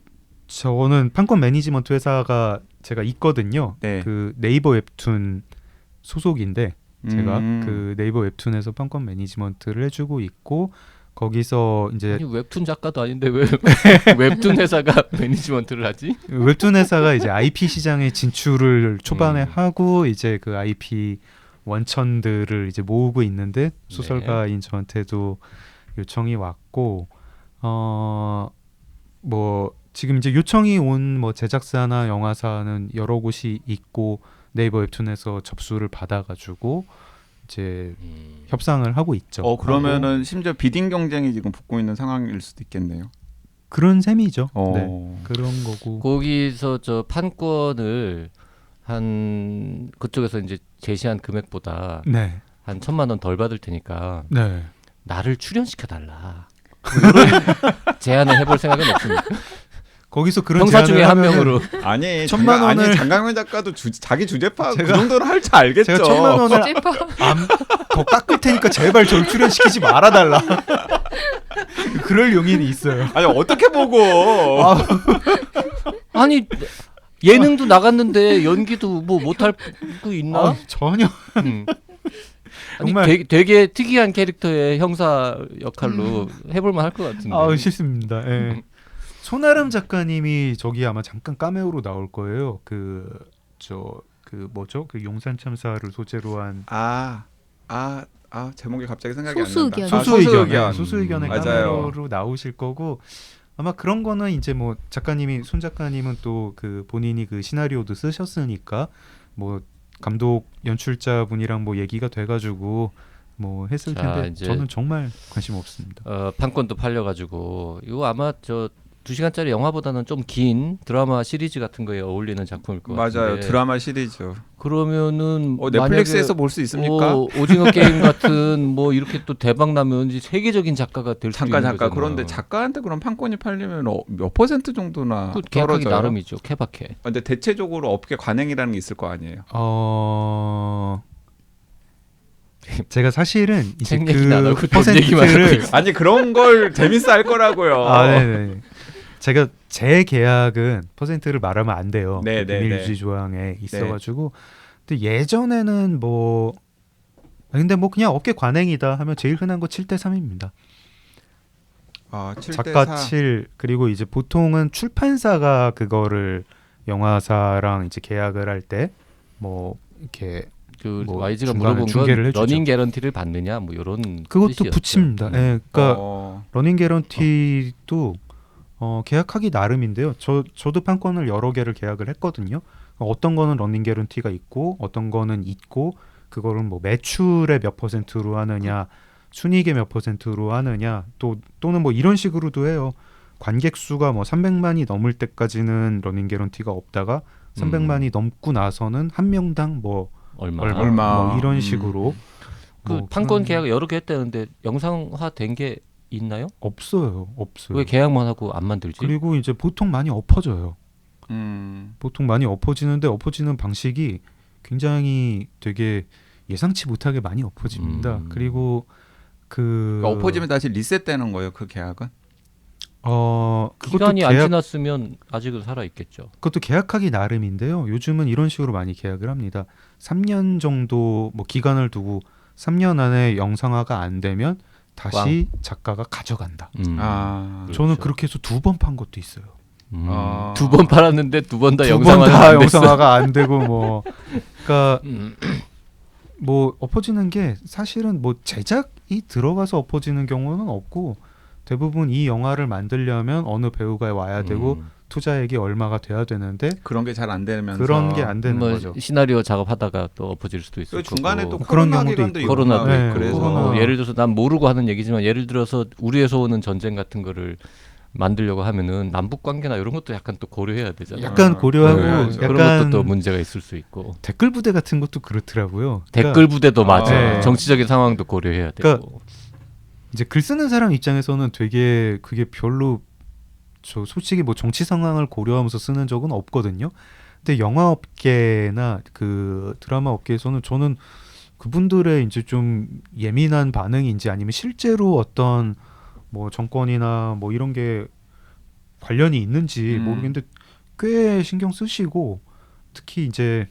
저는 판권 매니지먼트 회사가 제가 있거든요. 네. 그 네이버 웹툰 소속인데 제가 그 네이버 웹툰에서 판권 매니지먼트를 해주고 있고 거기서 이제 아니, 웹툰 작가도 아닌데 왜 웹툰 회사가 매니지먼트를 하지? 웹툰 회사가 이제 IP 시장에 진출을 초반에 하고 이제 그 IP 원천들을 이제 모으고 있는데 소설가인 저한테도 요청이 왔고 뭐 지금 이제 요청이 온 뭐 제작사나 영화사는 여러 곳이 있고 네이버 웹툰에서 접수를 받아가지고 이제 협상을 하고 있죠. 그러면은 심지어 비딩 경쟁이 지금 붙고 있는 상황일 수도 있겠네요. 그런 셈이죠. 어. 네, 그런 거고. 거기서 저 판권을 한 그쪽에서 이제 제시한 금액보다 네, 한 1,000만 원 덜 받을 테니까 네. 나를 출연시켜 달라. 뭐 이런 제안을 해볼 생각은 없습니다. 거기서 그런 형사 중에 제안을 한 하면은 명으로. 아니 1,000만 원을- 아니 장강현 작가도 자기 주제파 그 제가- 정도는 할 줄 알겠죠. 제가 1,000만 원을 제파 더 깎을 테니까 제발 저를 출연시키지 말아달라. 그럴 용인이 있어요. 아니 어떻게 보고 아니 예능도 나갔는데 연기도 뭐 못할 거 있나? 전혀. 아니, 정말- 되게 특이한 캐릭터의 형사 역할로 해볼만 할 것 같은데. 싫습니다. 예. 손아람 작가님이 저기 아마 잠깐 카메오로 나올 거예요. 그 뭐죠? 그 용산 참사를 소재로 한 제목이 갑자기 생각이 안 소수의견. 난다. 소수의견. 소수의견의 맞아요. 카메오로 나오실 거고 아마 그런 거는 이제 뭐 손 작가님은 또 그 본인이 그 시나리오도 쓰셨으니까 뭐 감독 연출자 분이랑 뭐 얘기가 돼가지고 뭐 했을 자, 텐데 이제- 저는 정말 관심 없습니다. 판권도 팔려가지고 이거 아마 저 2시간짜리 영화보다는 좀 긴 드라마 시리즈 같은 거에 어울리는 작품일 것 같은데. 맞아요. 드라마 시리즈. 그러면은 넷플릭스에서 볼 수 있습니까? 오징어 게임 같은 뭐 이렇게 또 대박 나면 이제 세계적인 작가가 될 수도 있는 잠깐 거잖아요. 그런데 작가한테 그럼 판권이 팔리면 몇 퍼센트 정도나 그 계약하기 떨어져요? 나름이죠. 케바케. 근데 대체적으로 업계 관행이라는 게 있을 거 아니에요. 제가 사실은 이제 책 얘기는 안 하고 그 돈 얘기만 하고 퍼센트를 있어. 아니 그런 걸 재밌어 할 거라고요. 네네. 제가 제 계약은 퍼센트를 말하면 안 돼요. 네, 네, 비밀 네. 유지 조항에 있어가지고. 근데 예전에는 뭐 근데 뭐 그냥 업계 관행이다 하면 제일 흔한 거 7대 3입니다. 7대 작가 4. 7 그리고 이제 보통은 출판사가 그거를 영화사랑 이제 계약을 할 때 뭐 이렇게 그 뭐 YG가 중간에 물어본 중개를 건 해주죠. 러닝 개런티를 받느냐 뭐 이런 그것도 뜻이었죠. 붙입니다. 예, 그러니까 러닝 개런티도 계약하기 나름인데요. 저도 판권을 여러 개를 계약을 했거든요. 어떤 거는 러닝 개런티가 있고 어떤 거는 있고 그거를 뭐 매출의 몇 %로 하느냐 순이익의 몇 %로 하느냐 또는 뭐 이런 식으로도 해요. 관객 수가 뭐 300만이 넘을 때까지는 러닝 개런티가 없다가 300만이 넘고 나서는 한 명당 뭐 얼마. 뭐 이런 식으로 그 뭐 판권 그런- 계약 여러 개 했다는데 영상화 된 게 있나요? 없어요. 왜 계약만 하고 안 만들지? 그리고 이제 보통 많이 엎어져요. 보통 많이 엎어지는데 엎어지는 방식이 굉장히 되게 예상치 못하게 많이 엎어집니다. 그리고 그러니까 엎어지면 다시 리셋되는 거예요. 그 계약은. 그것도 기간이 안 계약, 지났으면 아직은 살아 있겠죠. 그것도 계약하기 나름인데요. 요즘은 이런 식으로 많이 계약을 합니다. 3년 정도 뭐 기간을 두고 3년 안에 영상화가 안 되면 다시 작가가 가져간다. 그렇죠. 저는 그렇게 해서 2번 판 것도 있어요. 2번 팔았는데 2번 다 2번 영상화 다 안 됐어. 영상화가 안 되고 뭐 그러니까 음. 뭐 엎어지는 게 사실은 뭐 제작이 들어가서 엎어지는 경우는 없고 대부분 이 영화를 만들려면 어느 배우가 와야 되고 투자액이 얼마가 돼야 되는데 그런 게 잘 안 되면서 그런 게 안 되는 뭐 거죠. 시나리오 작업하다가 또 엎어질 수도 있을 그 거고. 중간에 또 그런 코로나 경우도 기간도 있고. 코로나도 네, 있고. 그래서 코로나. 예를 들어서 난 모르고 하는 얘기지만 예를 들어서 우리에서 오는 전쟁 같은 거를 만들려고 하면은 남북 관계나 이런 것도 약간 또 고려해야 되잖아요. 약간 고려하고 그래야죠. 그런 약간 것도 또 문제가 있을 수 있고. 댓글 부대 같은 것도 그렇더라고요. 그러니까 댓글 부대도 맞아. 네. 정치적인 상황도 고려해야 되고. 그러니까 이제 글 쓰는 사람 입장에서는 되게 그게 별로 저 솔직히 뭐 정치 상황을 고려하면서 쓰는 적은 없거든요. 근데 영화 업계나 그 드라마 업계에서는 저는 그분들의 이제 좀 예민한 반응인지 아니면 실제로 어떤 뭐 정권이나 뭐 이런 게 관련이 있는지 모르겠는데 꽤 신경 쓰시고 특히 이제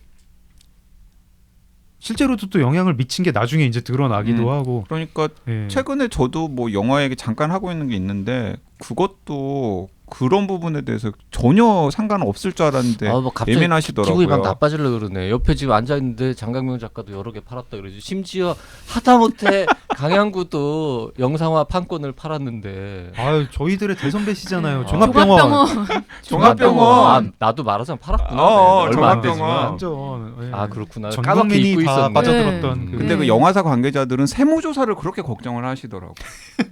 실제로도 또 영향을 미친 게 나중에 이제 드러나기도 하고. 그러니까 예. 최근에 저도 뭐 영화 얘기 잠깐 하고 있는 게 있는데 그것도 그런 부분에 대해서 전혀 상관없을 줄 알았는데 뭐 갑자기 예민하시더라고요. 기분이 막 나빠지려 그러네. 옆에 지금 앉아 있는데 장강명 작가도 여러 개 팔았다 그러지. 심지어 하다못해 강양구도 영상화 판권을 팔았는데. 아유 저희들의 대선배시잖아요. 아. 종합병원. 종합병원. 아, 나도 말하자면 팔았구나. 어, 얼마 안 종합병원. 되지만. 완전. 예. 아 그렇구나. 전 까맣게 국민이 잊고 다 있었네. 빠져들었던. 그 근데 네. 그 영화사 관계자들은 세무조사를 그렇게 걱정을 하시더라고.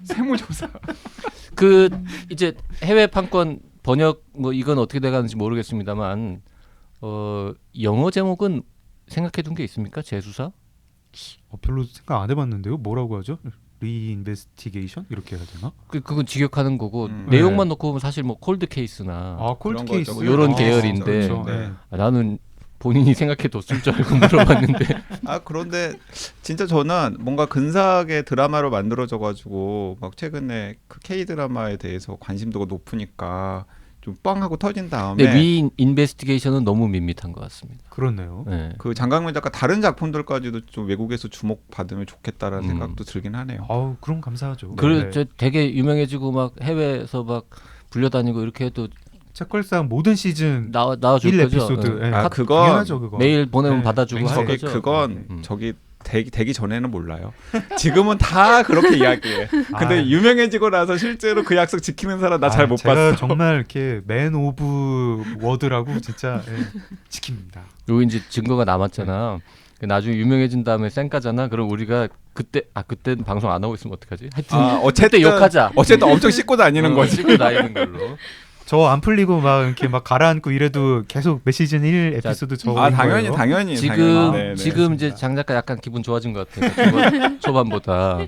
세무조사. 그 이제 해외 판권 번역 뭐 이건 어떻게 돼가는지 모르겠습니다만 영어 제목은 생각해둔 게 있습니까? 재수사? 별로 생각 안 해봤는데요. 뭐라고 하죠? 리인베스티게이션 이렇게 해야 되나? 그건 직역하는 거고 네. 내용만 놓고 보면 사실 뭐 콜드 케이스나 아 콜드 그런 케이스 거죠. 요런 아, 계열인데. 그렇죠. 네. 네. 나는 본인이 생각해뒀을 줄 알고 물어봤는데 그런데 진짜 저는 뭔가 근사하게 드라마로 만들어져가지고 막 최근에 그 K 드라마에 대해서 관심도가 높으니까 좀 뻥하고 터진 다음에 근데 리인베스티게이션은 너무 밋밋한 것 같습니다. 그렇네요. 네. 그 장강민 작가 다른 작품들까지도 좀 외국에서 주목받으면 좋겠다라는 음. 생각도 들긴 하네요. 아우 그럼 감사하죠. 그래 네. 저 되게 유명해지고 막 해외에서 막 불려다니고 이렇게 해도 책걸상 모든 시즌 나와줄 1 거죠. 에피소드. 네. 예. 그건 당연하죠 그거. 메일 보내면 네. 받아주고 할 저기 거죠. 그건 음. 저기 되기 전에는 몰라요. 지금은 다 그렇게 이야기해. 근데 아. 유명해지고 나서 실제로 그 약속 지키는 사람 나 잘 못 제가 봤어. 정말 이렇게 맨 오브 워드라고 진짜 지킵니다. 요 이제 증거가 남았잖아. 나중에 유명해진 다음에 쌩까잖아. 그럼 우리가 그때는 방송 안 하고 있으면 어떡하지? 하여튼 어쨌든 그때 욕하자. 어쨌든 엄청 씻고 다니는 거지. 씻고 다니는 걸로. 저 안 풀리고 막 이렇게 막 가라앉고 이래도 계속 매 시즌 1 에피소드 저 당연히 거예요. 당연히. 지금 당연히. 네, 네. 지금 이제 장 작가 약간 기분 좋아진 것 같아요. 초반보다.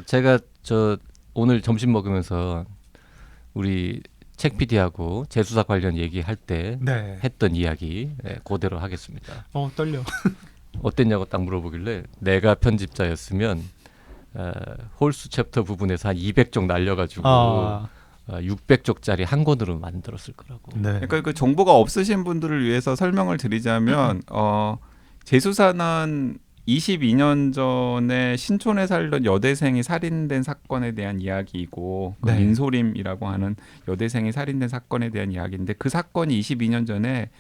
제가 오늘 점심 먹으면서 우리 책 PD하고 재수사 관련 얘기할 때 네. 했던 이야기 그대로 하겠습니다. 떨려. 어땠냐고 딱 물어보길래 내가 편집자였으면 홀수 챕터 부분에서 한 200쪽 날려가지고 600쪽짜리 한 권으로 만들었을 거라고. 네. 그러니까 그 정보가 없으신 분들을 위해서 설명을 드리자면 재수사는 22년 전에 신촌에 살던 여대생이 살인된 사건에 대한 이야기이고 그 네. 민소림이라고 하는 여대생이 살인된 사건에 대한 이야기인데 그 사건이 22년 전에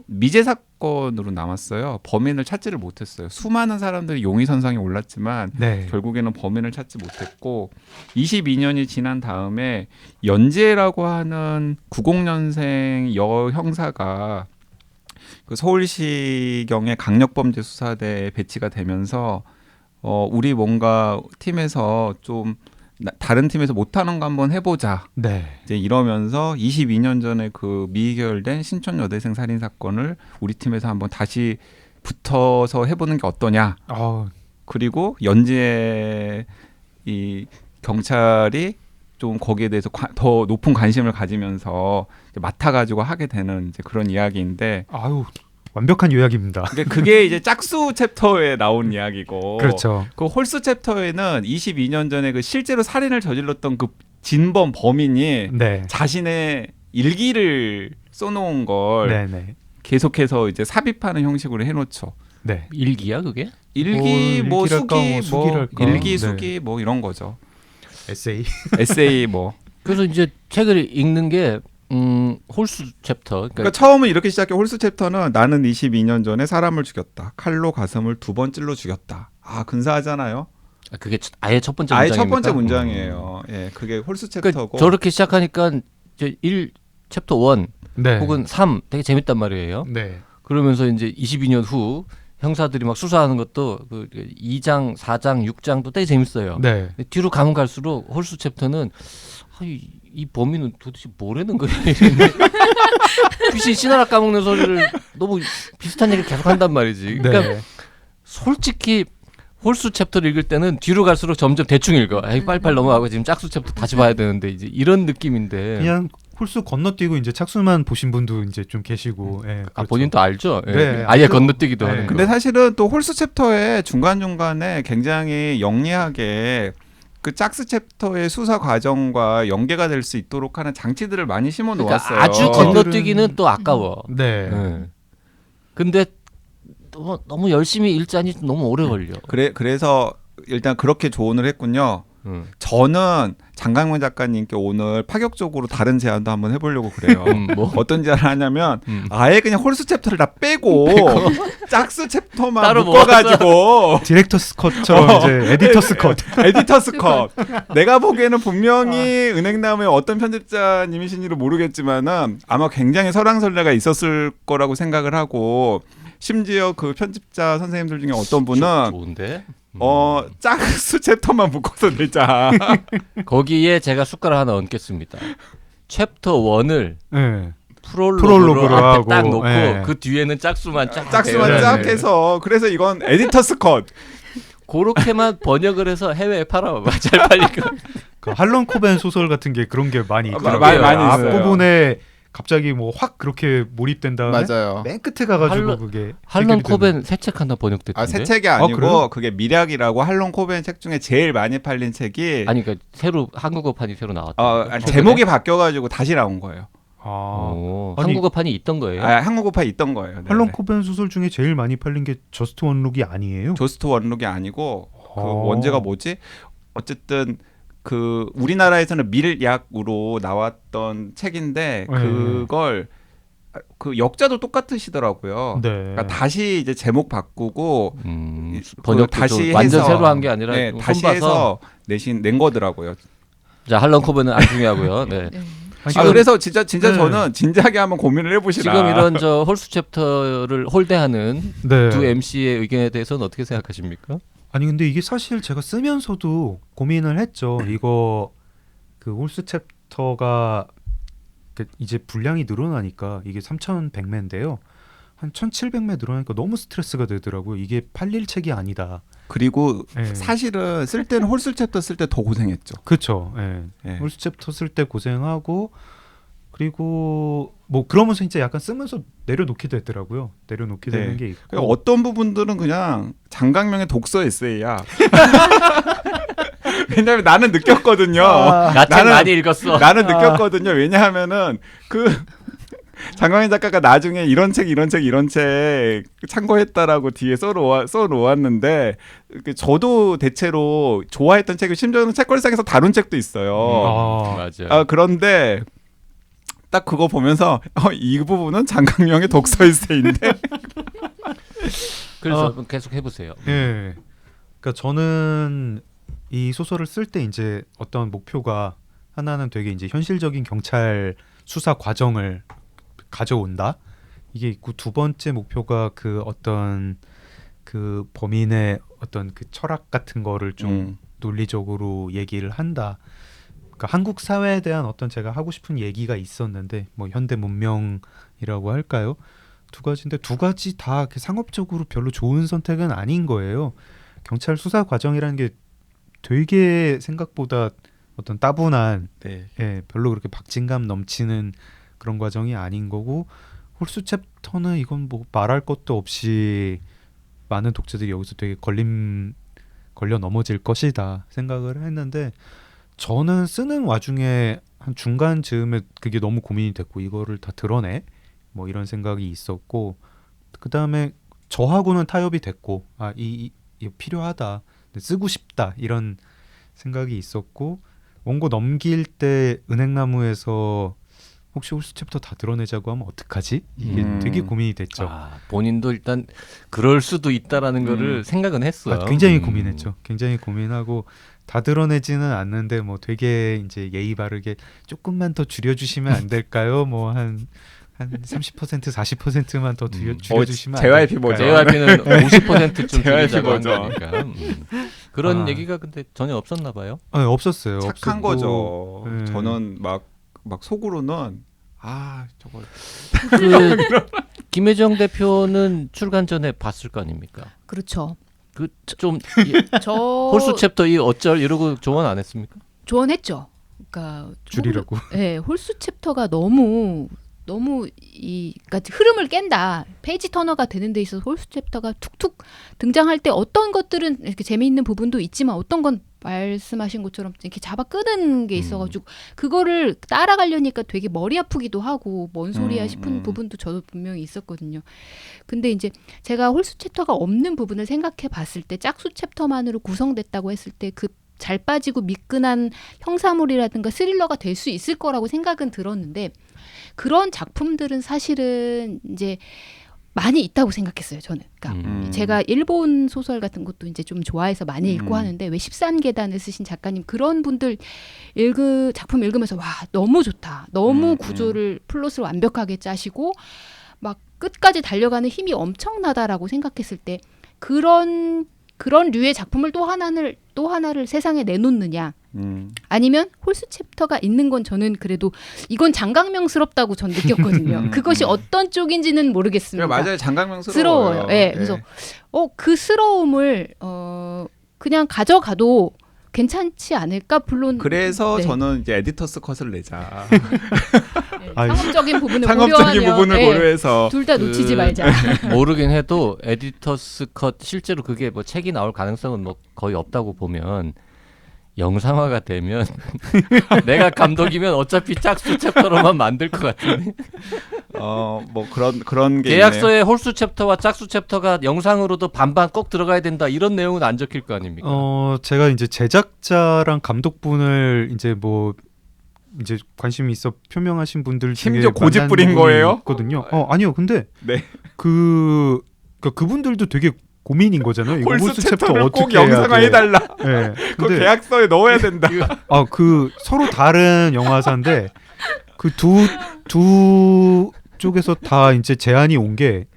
미제 사건으로 남았어요. 범인을 찾지를 못했어요. 수많은 사람들이 용의선상에 올랐지만 네. 결국에는 범인을 찾지 못했고 22년이 지난 다음에 연재라고 하는 90년생 여 형사가 그 서울시경의 강력범죄수사대에 배치가 되면서 우리 뭔가 팀에서 좀 다른 팀에서 못하는 거 한번 해보자. 네. 이제 이러면서 22년 전에 그 미해결된 신촌 여대생 살인 사건을 우리 팀에서 한번 다시 붙어서 해보는 게 어떠냐. 그리고 연지에 이 경찰이 좀 거기에 대해서 더 높은 관심을 가지면서 이제 맡아가지고 하게 되는 이제 그런 이야기인데. 아유 완벽한 요약입니다. 그게 이제 짝수 챕터에 나온 이야기고. 그렇죠. 그 홀수 챕터에는 22년 전에 그 실제로 살인을 저질렀던 그 진범 범인이 네. 자신의 일기를 써놓은 걸 네네. 계속해서 이제 삽입하는 형식으로 해놓죠. 네. 일기야 그게? 일기 뭐 일기랄까, 수기 뭐 수기랄까. 일기 네. 수기 뭐 이런 거죠. 에세이. 에세이 뭐. 그래서 이제 책을 읽는 게 홀수 챕터. 그러니까 처음은 이렇게 시작해. 홀수 챕터는 나는 22년 전에 사람을 죽였다. 칼로 가슴을 2번 찔러 죽였다. 근사하잖아요. 그게 아예 첫 번째 아예 문장입니까? 첫 번째 문장이에요. 예, 그게 홀수 챕터고. 그러니까 저렇게 시작하니까 이제 1 챕터 1 네. 혹은 3 되게 재밌단 말이에요. 네. 그러면서 이제 22년 후 형사들이 막 수사하는 것도 그 2장, 4장, 6장도 되게 재밌어요. 네. 근데 뒤로 가면 갈수록 홀수 챕터는 이 범인은 도대체 뭐라는 거야? 이랬는데 귀신 씨나라 까먹는 소리를 너무 비슷한 얘기를 계속 한단 말이지. 그러니까 네. 솔직히 홀수 챕터를 읽을 때는 뒤로 갈수록 점점 대충 읽어. 빨리빨리 넘어가고 지금 짝수 챕터 다시 봐야 되는데 이제 이런 느낌인데. 그냥 홀수 건너뛰고 이제 착수만 보신 분도 이제 좀 계시고. 예, 그렇죠. 본인도 알죠? 예. 네, 아예 알죠. 건너뛰기도 네. 하는 거. 근데 사실은 또 홀수 챕터의 중간중간에 굉장히 영리하게 그 짝스 챕터의 수사 과정과 연계가 될 수 있도록 하는 장치들을 많이 심어 놓았어요. 그러니까 아주 건너뛰기는 또 아까워. 네. 예. 근데 너무 열심히 읽자니 너무 오래 걸려. 그래서 일단 그렇게 조언을 했군요. 저는 장강명 작가님께 오늘 파격적으로 다른 제안도 한번 해보려고 그래요. 뭐 어떤 제안을 하냐면 아예 그냥 홀수 챕터를 다 빼고 짝수 챕터만 따로 묶어가지고 디렉터스 컷처럼 이제 에디터스 컷. 에디터스 컷. 내가 보기에는 분명히 은행나무의 어떤 편집자님이신지를 모르겠지만은 아마 굉장히 설왕설래가 있었을 거라고 생각을 하고 심지어 그 편집자 선생님들 중에 어떤 분은 좋은데. 짝수 챕터만 묶어서 내자. 거기에 제가 숟가락 하나 얹겠습니다. 챕터 1을 네. 프롤로그로 앞에 하고, 딱 놓고 네. 그 뒤에는 짝수만 쫙 짝수만 해요. 쫙 해서 그래서 이건 에디터스 컷. 그렇게만 번역을 해서 해외에 팔아봐. 잘 팔리고. 그 할런 코벤 소설 같은 게 그런 게 많이 있더라고요. 많이 있어요. 앞부분에 갑자기 뭐 확 그렇게 몰입된 다음에 맞아요. 맨 끝에 가가지고 할런- 그게 할런 해결이 되는. 코벤 새 책 하나 번역됐던데. 새 책이 그래요? 아니고 그게 미략이라고 할론 코벤 책 중에 제일 많이 팔린 책이 아니 그러니까 새로 한국어판이 새로 나왔다. 아니, 제목이 바뀌어가지고 다시 나온 거예요. 아니, 한국어판이 있던 거예요. 한국어판 있던 거예요. 네네. 할런 코벤 소설 중에 제일 많이 팔린 게 저스트 원룩이 아니에요? 조스트 원룩이 아니고 그 어. 원제가 뭐지? 어쨌든 그 우리나라에서는 밀약으로 나왔던 책인데 네. 그걸 그 역자도 똑같으시더라고요. 네. 그러니까 다시 이제 제목 바꾸고 번역 다시 다시 완전 해서- 새로 한 게 아니라 네, 좀 다시 손봐서. 해서 낸 거더라고요. 자 할런 코벤은 안 중요하고요. 네. 네. 지금- 그래서 진짜 네. 저는 진지하게 한번 고민을 해보시라. 지금 이런 저 홀수 챕터를 홀대하는 네. 두 MC의 의견에 대해서는 어떻게 생각하십니까? 아니 근데 이게 사실 제가 쓰면서도 고민을 했죠. 이거 그 홀스 챕터가 그 이제 분량이 늘어나니까 이게 3,100매인데요. 한 1,700매 늘어나니까 너무 스트레스가 되더라고요. 이게 팔릴 책이 아니다. 그리고 네. 사실은 쓸 때는 홀수 챕터 쓸 때 더 고생했죠. 그렇죠. 예. 예. 홀스 챕터 쓸 때 고생하고 그리고 뭐 그러면서 진짜 약간 쓰면서 내려놓게 되더라고요. 내려놓게 네. 되는 게 있고. 그러니까 어떤 부분들은 그냥 장강명의 독서 에세이야. 왜냐하면 나는 느꼈거든요. 나 책 많이 읽었어. 나는 느꼈거든요. 왜냐하면은 그 장강민 작가가 나중에 이런 책 참고했다라고 뒤에 써놓았는데 저도 대체로 좋아했던 책을 심지어는 책걸상에서 다룬 책도 있어요. 맞아. 그런데 딱 그거 보면서 이 부분은 장강명의 독서 에세이인데 그래서 계속 해보세요. 예. 그러니까 저는 이 소설을 쓸 때 이제 어떤 목표가 하나는 되게 이제 현실적인 경찰 수사 과정을 가져온다. 이게 있고 두 번째 목표가 그 어떤 그 범인의 어떤 그 철학 같은 거를 좀 논리적으로 얘기를 한다. 그러니까 한국 사회에 대한 어떤 제가 하고 싶은 얘기가 있었는데 뭐 현대 문명이라고 할까요? 두 가지인데 두 가지 다 이렇게 상업적으로 별로 좋은 선택은 아닌 거예요. 경찰 수사 과정이라는 게 되게 생각보다 어떤 따분한 네. 예, 별로 그렇게 박진감 넘치는 그런 과정이 아닌 거고 홀수 챕터는 이건 뭐 말할 것도 없이 많은 독자들이 여기서 되게 걸려 넘어질 것이다 생각을 했는데 저는 쓰는 와중에 한 중간 즈음에 그게 너무 고민이 됐고 이거를 다 드러내 뭐 이런 생각이 있었고 그 다음에 저하고는 타협이 됐고 이거 필요하다 쓰고 싶다 이런 생각이 있었고 원고 넘길 때 은행나무에서 혹시 홀수 챕터 다 드러내자고 하면 어떡하지? 이게 되게 고민이 됐죠. 본인도 일단 그럴 수도 있다라는 거를 생각은 했어요. 굉장히 고민했죠. 굉장히 고민하고 다 드러내지는 않는데 뭐 되게 이제 예의 바르게 조금만 더 줄여주시면 안 될까요? 뭐 한 30% 40%만 더 줄여주시면 안 JYP 될까요? 뭐죠? JYP는 50%좀 JYP 줄이자고 한 뭐죠? 거니까. 그런 아. 얘기가 근데 전혀 없었나 봐요. 없었어요. 착한 없었고, 거죠. 네. 저는 막 속으로는 저거 그 김혜정 대표는 출간 전에 봤을 거 아닙니까? 그렇죠. 그좀 저 홀수 챕터 이 어쩔 이러고 조언 안 했습니까? 조언했죠. 그러니까 줄이라고. 네, 홀수 챕터가 너무 그러니까 흐름을 깬다. 페이지 터너가 되는 데 있어서 홀수 챕터가 툭툭 등장할 때 어떤 것들은 이렇게 재미있는 부분도 있지만 어떤 건 말씀하신 것처럼 이렇게 잡아 끄는 게 있어가지고 그거를 따라가려니까 되게 머리 아프기도 하고 뭔 소리야 싶은 부분도 저도 분명히 있었거든요. 근데 이제 제가 홀수 챕터가 없는 부분을 생각해 봤을 때 짝수 챕터만으로 구성됐다고 했을 때 그 잘 빠지고 미끈한 형사물이라든가 스릴러가 될 수 있을 거라고 생각은 들었는데 그런 작품들은 사실은 이제 많이 있다고 생각했어요. 저는. 그러니까 제가 일본 소설 같은 것도 이제 좀 좋아해서 많이 읽고 하는데 왜 13계단을 쓰신 작가님 그런 분들 작품 읽으면서 와 너무 좋다. 너무 구조를 플롯을 완벽하게 짜시고 막 끝까지 달려가는 힘이 엄청나다라고 생각했을 때 그런 류의 작품을 또 하나를 세상에 내놓느냐 아니면 홀수 챕터가 있는 건 저는 그래도 이건 장강명스럽다고 전 느꼈거든요. 그것이 어떤 쪽인지는 모르겠습니다. 맞아요. 장강명스러워요. 예. 그래서 그 스러움을 그냥 가져가도 괜찮지 않을까? 물론 그래서 네. 저는 이제 에디터스 컷을 내자. 상업적인 부분을 상업적인 부분을 예, 고려해서 둘 다 놓치지 말자. 모르긴 해도 에디터스 컷 실제로 그게 뭐 책이 나올 가능성은 뭐 거의 없다고 보면 영상화가 되면 내가 감독이면 어차피 짝수 챕터로만 만들 것 같은데 뭐 그런 게 계약서에 홀수 챕터와 짝수 챕터가 영상으로도 반반 꼭 들어가야 된다 이런 내용은 안 적힐 거 아닙니까? 제가 이제 제작자랑 감독분을 이제 관심이 있어 표명하신 분들 중에 심지어 고집 만난 부린 분이 거예요? 있거든요. 아니요. 근데 네. 그분들도 되게 고민인 거잖아요. 이거 홀수 홀수 챕터 챕터를 어떻게 꼭 영상화해 달라. 네. 그 계약서에 넣어야 된다. 서로 다른 영화사인데 그 두 쪽에서 다 이제 제안이 온 게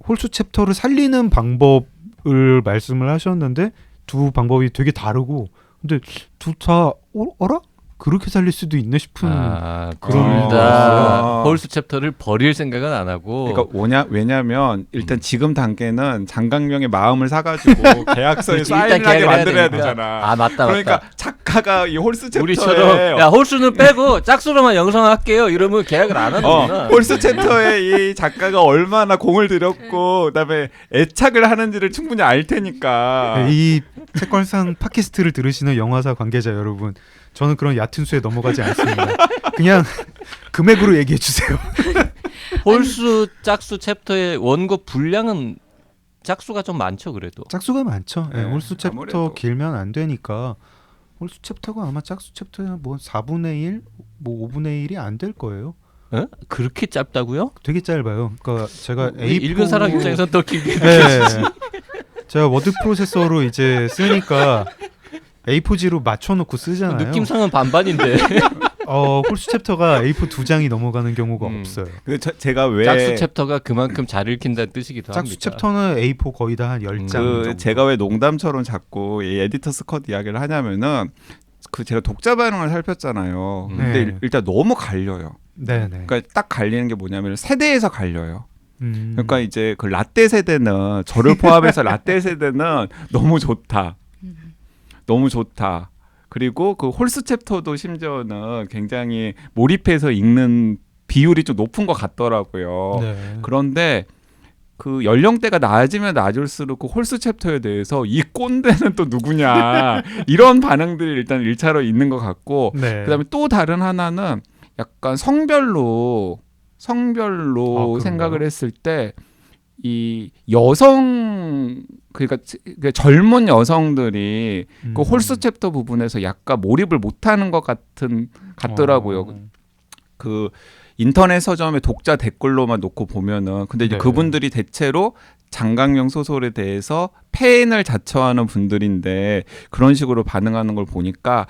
홀수 챕터를 살리는 방법을 말씀을 하셨는데 두 방법이 되게 다르고 근데 둘 다 어라? 그렇게 살릴 수도 있네 싶은 그런 다 홀수 챕터를 버릴 생각은 안 하고 그러니까 왜냐면 일단 지금 단계는 장강명의 마음을 사가지고 계약서에 사인을 하게 만들어야 되잖아. 맞다. 그러니까 작가가 이 홀수 챕터에 우리처럼 야 홀수는 빼고 짝수로만 영상할게요 이러면 계약을 안 하는구나. 홀수 챕터에 이 작가가 얼마나 공을 들였고 그다음에 애착을 하는지를 충분히 알 테니까. 이 책걸상 팟캐스트를 들으시는 영화사 관계자 여러분, 저는 그런 얕은 수에 넘어가지 않습니다. 그냥 금액으로 얘기해 주세요. 홀수 짝수 챕터의 원고 분량은 짝수가 좀 많죠 그래도. 짝수가 많죠. 네, 홀수 챕터 아무래도. 길면 안 되니까 홀수 챕터가 아마 짝수 챕터야 뭐 4분의 1, 뭐 5분의 1이 안 될 거예요. 어? 그렇게 짧다고요? 되게 짧아요. 그러니까 제가 읽은 사람 입장에서 더 길게. 네. 제가 워드 프로세서로 이제 쓰니까 A4지로 맞춰놓고 쓰잖아요. 느낌상은 반반인데. 홀수 챕터가 A4 2장이 넘어가는 경우가 없어요. 근데 제가 왜 짝수 챕터가 그만큼 잘 읽힌다는 뜻이기도 합니다. 짝수 챕터는 A4 거의 다 한 10장 정도. 제가 왜 농담처럼 자꾸 이 에디터스 컷 이야기를 하냐면은 제가 독자 반응을 살폈잖아요. 근데 네. 일단 너무 갈려요. 네네. 그러니까 딱 갈리는 게 뭐냐면 세대에서 갈려요. 그러니까 이제 그 라떼 세대는 저를 포함해서 라떼 세대는 너무 좋다. 너무 좋다. 그리고 그 홀수 챕터도 심지어는 굉장히 몰입해서 읽는 비율이 좀 높은 것 같더라고요. 네. 그런데 그 연령대가 낮으면 낮을수록 그 홀수 챕터에 대해서 이 꼰대는 또 누구냐 이런 반응들이 일단 1차로 있는 것 같고 네. 그다음에 또 다른 하나는 약간 성별로 생각을 했을 때 이 여성 그러니까 젊은 여성들이 그 홀수 챕터 부분에서 약간 몰입을 못하는 것 같더라고요. 그 인터넷 서점의 독자 댓글로만 놓고 보면은 근데 이제 네. 그분들이 대체로 장강명 소설에 대해서 팬을 자처하는 분들인데 그런 식으로 반응하는 걸 보니까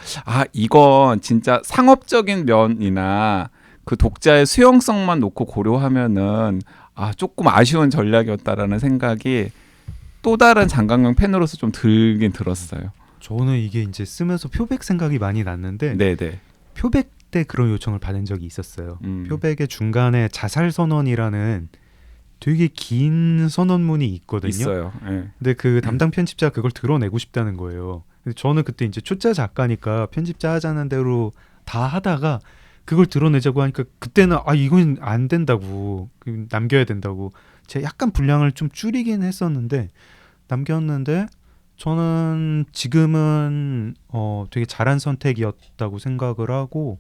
이건 진짜 상업적인 면이나 그 독자의 수용성만 놓고 고려하면은 조금 아쉬운 전략이었다라는 생각이 또 다른 장강명 팬으로서 좀 들긴 들었어요. 저는 이게 이제 쓰면서 표백 생각이 많이 났는데 네네. 표백 때 그런 요청을 받은 적이 있었어요. 표백의 중간에 자살 선언이라는 되게 긴 선언문이 있거든요. 있어요. 네. 근데 그 담당 편집자가 그걸 드러내고 싶다는 거예요. 근데 저는 그때 이제 초짜 작가니까 편집자 하자는 대로 다 하다가 그걸 드러내자고 하니까 그때는 이건 안 된다고 남겨야 된다고 제가 약간 분량을 좀 줄이긴 했었는데 남겼는데 저는 지금은 되게 잘한 선택이었다고 생각을 하고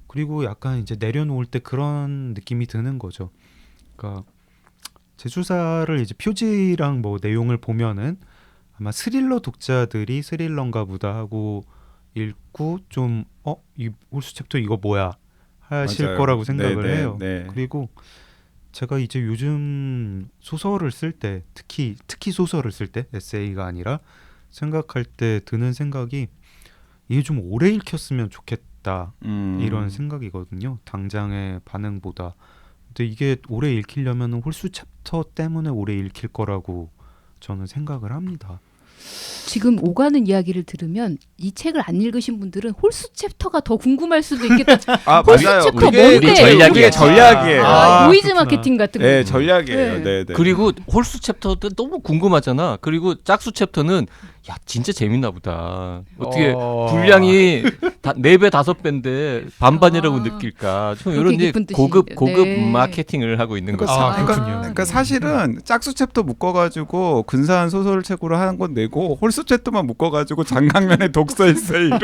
그리고 약간 이제 내려놓을 때 그런 느낌이 드는 거죠. 그러니까 제수사를 이제 표지랑 뭐 내용을 보면은 아마 스릴러 독자들이 스릴러인가 보다 하고 읽고 좀 이 홀수 챕터 이거 뭐야 하실 맞아요. 거라고 생각을 네, 네, 해요. 네. 그리고 제가 이제 요즘 소설을 쓸 때 특히 소설을 쓸 때 에세이가 아니라 생각할 때 드는 생각이 이게 좀 오래 읽혔으면 좋겠다 이런 생각이거든요. 당장의 반응보다. 근데 이게 오래 읽히려면 홀수 챕터 때문에 오래 읽힐 거라고 저는 생각을 합니다. 지금 오가는 이야기를 들으면 이 책을 안 읽으신 분들은 홀수 챕터가 더 궁금할 수도 있겠다. 아 홀수 맞아요. 챕터 그게 뭔데? 우리 전략이에요. 우리의 전략이에요. 노이즈 그렇구나. 마케팅 같은 거. 네, 전략이에요. 네. 네, 네. 그리고 홀수 챕터도 너무 궁금하잖아. 그리고 짝수 챕터는 야 진짜 재밌나 보다. 어떻게 분량이 4배 5배인데 반반이라고 아, 느낄까. 좀 그렇게 이런 이제 깊은 고급 뜻이네요. 네. 마케팅을 하고 있는 거죠. 그렇군요. 그러니까 사실은 짝수 챕터 묶어가지고 근사한 소설책으로 하는 건 내고 홀수 챕터만 묶어가지고 장강면의 독서 에세이로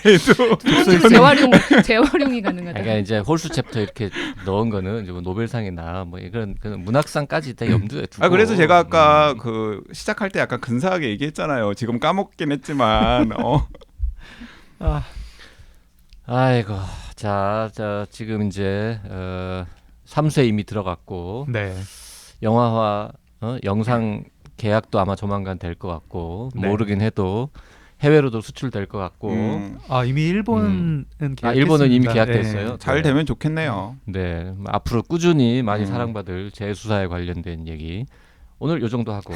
내도 재활용이 가능하다. 그러니까 이제 홀수 챕터 이렇게 넣은 거는 이제 뭐 노벨상이나 뭐 이런 문학상까지 다 염두에 두고. 그래서 제가 아까 그 시작할 때 약간 근사하게 얘기했잖아요. 지금 까먹긴 했지만 아이고 자 지금 이제 3세 이미 들어갔고 네. 영화화 영상 계약도 아마 조만간 될 것 같고 네. 모르긴 해도 해외로도 수출될 것 같고 이미 일본은 계약했습니다. 일본은 이미 계약됐어요. 잘 되면 좋겠네요. 네 앞으로 꾸준히 많이 음. 사랑받을 재수사에 관련된 얘기 오늘 요 정도 하고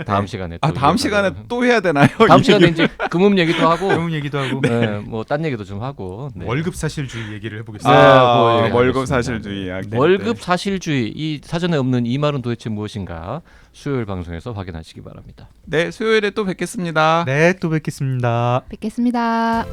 다음 시간에 또 다음 시간에 또 해야 되나요? 다음 시간에 이제 금음 얘기도 하고 그런 얘기도 하고 네, 뭐 딴 얘기도 좀 하고 네. 월급 사실주의 얘기를 네, 해보겠습니다. 그거 얘기하겠습니다. 월급 사실주의 이야기. 월급 사실주의 이 사전에 없는 이 말은 도대체 무엇인가 수요일 방송에서 확인하시기 바랍니다. 네, 수요일에 또 뵙겠습니다. 네, 또 뵙겠습니다. 뵙겠습니다.